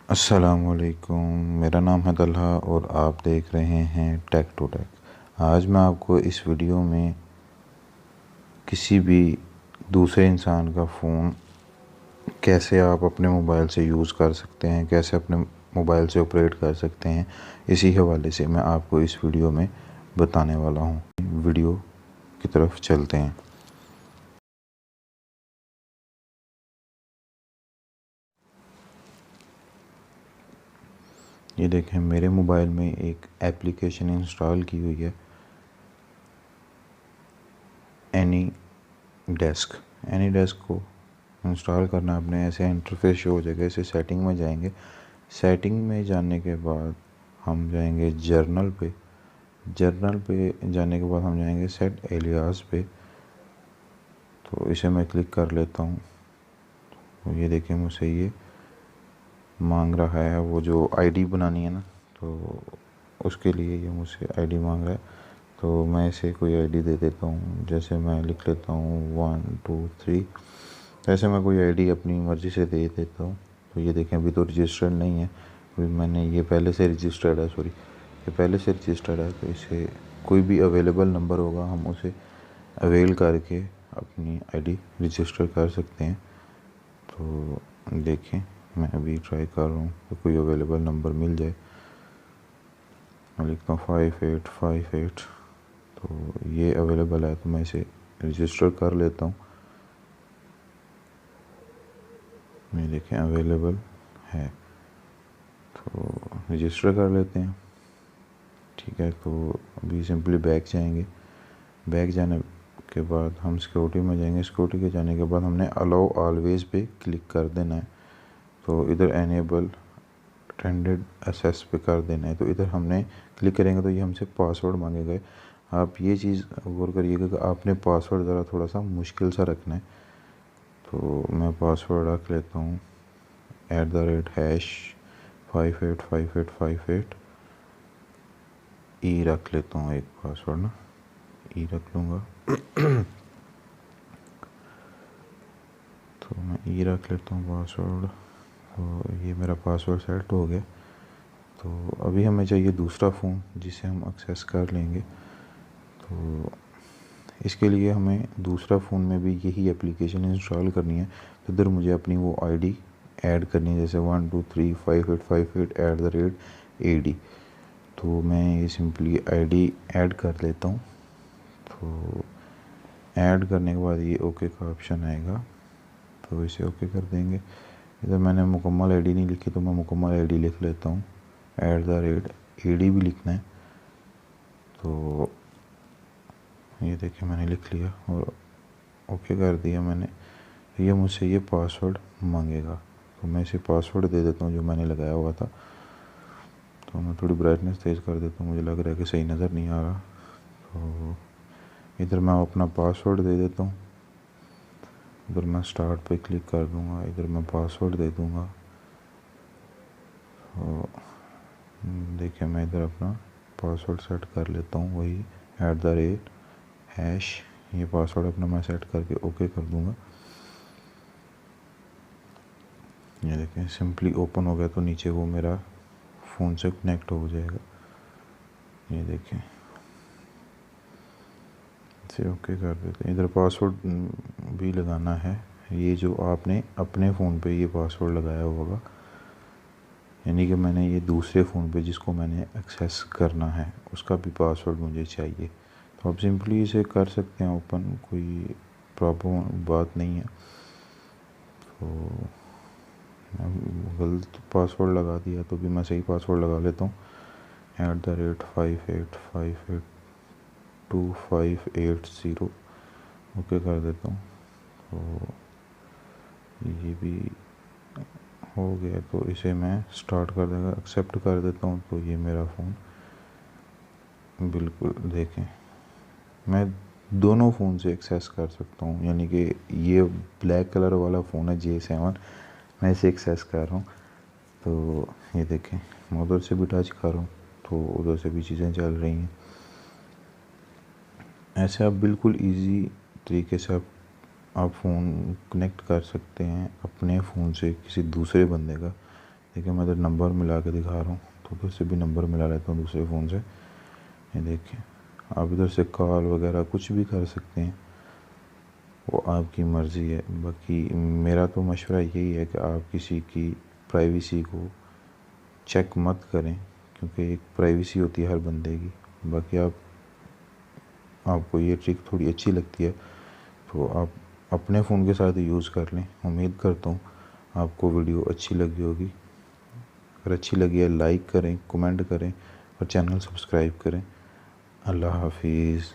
अस्सलामुअलैकुम, मेरा नाम है तलहा और आप देख रहे हैं टेक टू टेक। आज मैं आपको इस वीडियो में किसी भी दूसरे इंसान का फ़ोन कैसे आप अपने मोबाइल से यूज़ कर सकते हैं, कैसे अपने मोबाइल से ऑपरेट कर सकते हैं, इसी हवाले से मैं आपको इस वीडियो में बताने वाला हूँ। वीडियो की तरफ चलते हैं। ये देखें, मेरे मोबाइल में एक एप्लीकेशन इंस्टॉल की हुई है, एनी डेस्क को इंस्टॉल करना आपने ऐसे इंटरफेस शो हो जाएगा। इसे सेटिंग में जाएंगे। सेटिंग में जाने के बाद हम जाएंगे जर्नल पे जाने के बाद हम जाएंगे सेट एलियास पे। तो इसे मैं क्लिक कर लेता हूँ। तो ये देखिए, मुझसे ये मांग रहा है वो जो आईडी बनानी है ना, तो उसके लिए ये मुझसे आईडी मांग रहा है। तो मैं इसे कोई आईडी दे देता हूँ, जैसे मैं लिख लेता हूँ 1 2 3। ऐसे मैं कोई आईडी अपनी मर्ज़ी से दे देता हूँ। तो ये देखें, अभी तो रजिस्टर्ड नहीं है, अभी मैंने ये पहले से रजिस्टर्ड है, ये पहले से रजिस्टर्ड है। तो इसे कोई भी अवेलेबल नंबर होगा, हम उसे अवेल करके अपनी आईडी रजिस्टर कर सकते हैं। तो देखें, मैं अभी ट्राई कर रहा हूँ कि कोई अवेलेबल नंबर मिल जाए। मैं लिखता हूँ 5858। तो ये अवेलेबल है, तो मैं इसे रजिस्टर कर लेता हूँ। ये देखें, अवेलेबल है, तो रजिस्टर कर लेते हैं। ठीक है, तो अभी सिंपली बैक जाएंगे। बैक जाने के बाद हम सिक्योरिटी में जाएंगे। सिक्योरिटी के जाने के बाद हमने अलाउ ऑलवेज़ पे क्लिक कर देना है। तो इधर एनेबल ट्रेंडेड एसेस पे कर देना है। तो इधर हमने क्लिक करेंगे तो ये हमसे पासवर्ड मांगेगा। आप ये चीज़ गौर करिएगा कि आपने पासवर्ड ज़रा थोड़ा सा मुश्किल सा रखना है। तो मैं पासवर्ड रख लेता हूँ @#585858 ई रख लेता हूँ, एक पासवर्ड ना ई रख लूँगा। तो मैं ई रख लेता हूँ पासवर्ड। तो ये मेरा पासवर्ड सेट हो गया। तो अभी हमें चाहिए दूसरा फ़ोन जिसे हम एक्सेस कर लेंगे। तो इसके लिए हमें दूसरा फ़ोन में भी यही एप्लीकेशन इंस्टॉल करनी है। तो इधर मुझे अपनी वो आईडी ऐड करनी है, जैसे 1235858@AD। तो मैं ये सिंपली आईडी ऐड कर लेता हूँ। तो ऐड करने के बाद ये ओके का ऑप्शन आएगा, तो इसे ओके कर देंगे। इधर मैंने मुकम्मल आईडी नहीं लिखी, तो मैं मुकम्मल आईडी लिख लेता हूँ। @AD भी लिखना है। तो ये देखिए, मैंने लिख लिया और ओके कर दिया मैंने। ये मुझसे ये पासवर्ड मांगेगा, तो मैं इसे पासवर्ड दे देता हूँ जो मैंने लगाया हुआ था। तो मैं थोड़ी ब्राइटनेस तेज़ कर देता हूँ, मुझे लग रहा है कि सही नज़र नहीं आ रहा। तो इधर मैं अपना पासवर्ड दे देता हूँ। इधर मैं स्टार्ट पे क्लिक कर दूँगा, इधर मैं पासवर्ड दे दूँगा। तो देखिए, मैं इधर अपना पासवर्ड सेट कर लेता हूँ, वही @ ये पासवर्ड अपना मैं सेट करके ओके कर दूँगा। ये देखें, सिंपली ओपन हो गया। तो नीचे वो मेरा फ़ोन से कनेक्ट हो जाएगा। ये देखें, इसे ओके कर देते हैं। इधर पासवर्ड भी लगाना है, ये जो आपने अपने फ़ोन पे ये पासवर्ड लगाया होगा, यानी कि मैंने ये दूसरे फ़ोन पे जिसको मैंने एक्सेस करना है उसका भी पासवर्ड मुझे चाहिए। तो आप सिंपली इसे कर सकते हैं ओपन, कोई प्रॉब्लम बात नहीं है। तो गलत पासवर्ड लगा दिया, तो भी मैं सही पासवर्ड लगा लेता हूँ। @58582580 ओके कर देता हूँ। तो ये भी हो गया, तो इसे मैं स्टार्ट कर देगा, एक्सेप्ट कर देता हूँ। तो ये मेरा फ़ोन बिल्कुल देखें, मैं दोनों फ़ोन से एक्सेस कर सकता हूँ, यानी कि ये ब्लैक कलर वाला फ़ोन है J7, मैं इसे एक्सेस कर रहा हूँ। तो ये देखें, मैं उधर से भी टच कर रहा हूँ, तो उधर से भी चीज़ें चल रही हैं। ऐसे आप बिल्कुल इजी तरीके से आप फ़ोन कनेक्ट कर सकते हैं अपने फ़ोन से किसी दूसरे बंदे का। देखिए मैं इधर नंबर मिला के दिखा रहा हूँ, तो उधर से भी नंबर मिला लेता हूँ दूसरे फ़ोन से। ये देखिए आप इधर से कॉल वगैरह कुछ भी कर सकते हैं, वो आपकी मर्ज़ी है। बाकी मेरा तो मशवरा यही है कि आप किसी की प्राइवेसी को चेक मत करें, क्योंकि एक प्राइवेसी होती है हर बंदे की। बाकी आपको ये ट्रिक थोड़ी अच्छी लगती है तो आप अपने फ़ोन के साथ यूज़ कर लें। उम्मीद करता हूँ आपको वीडियो अच्छी लगी होगी। अगर अच्छी लगी है लाइक करें, कमेंट करें और चैनल सब्सक्राइब करें। अल्लाह हाफिज़।